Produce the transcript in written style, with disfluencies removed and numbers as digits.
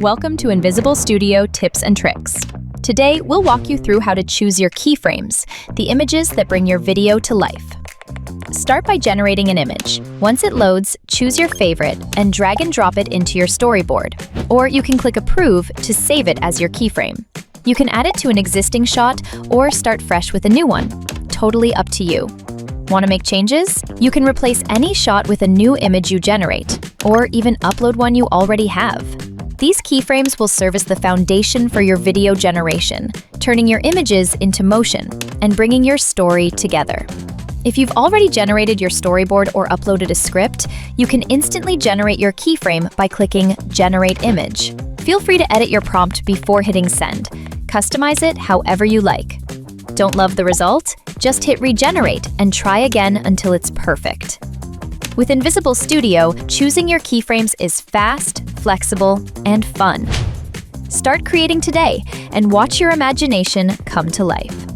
Welcome to Invisible Studio Tips and Tricks. Today, we'll walk you through how to choose your keyframes, the images that bring your video to life. Start by generating an image. Once it loads, choose your favorite and drag and drop it into your storyboard. Or you can click Approve to save it as your keyframe. You can add it to an existing shot or start fresh with a new one. Totally up to you. Want to make changes? You can replace any shot with a new image you generate, or even upload one you already have. These keyframes will serve as the foundation for your video generation, turning your images into motion and bringing your story together. If you've already generated your storyboard or uploaded a script, you can instantly generate your keyframe by clicking Generate Image. Feel free to edit your prompt before hitting send. Customize it however you like. Don't love the result? Just hit Regenerate and try again until it's perfect. With Invisible Studio, choosing your keyframes is fast, flexible, and fun. Start creating today and watch your imagination come to life.